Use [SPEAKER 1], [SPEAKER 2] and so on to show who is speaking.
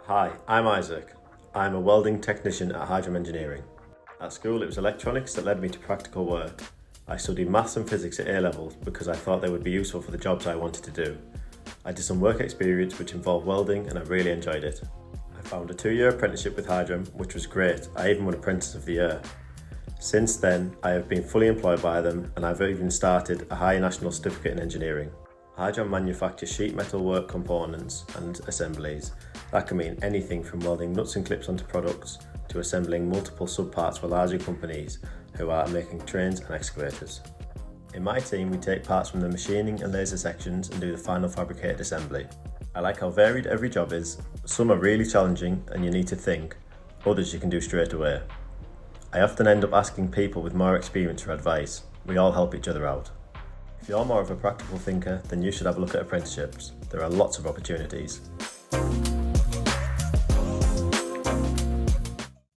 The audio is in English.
[SPEAKER 1] Hi, I'm Isaac. I'm a welding technician at Hydram Engineering. At school it was electronics that led me to practical work. I studied maths and physics at A-levels because I thought they would be useful for the jobs I wanted to do. I did some work experience which involved welding and I really enjoyed it. I found a 2-year apprenticeship with Hydram, which was great. I even won Apprentice of the Year. Since then, I have been fully employed by them and I've even started a high national certificate in engineering. Hydram manufactures sheet metal work components and assemblies. That can mean anything from welding nuts and clips onto products to assembling multiple subparts for larger companies who are making trains and excavators. In my team, we take parts from the machining and laser sections and do the final fabricated assembly. I like how varied every job is. Some are really challenging and you need to think, others you can do straight away. I often end up asking people with more experience for advice. We all help each other out. If you're more of a practical thinker, then you should have a look at apprenticeships. There are lots of opportunities.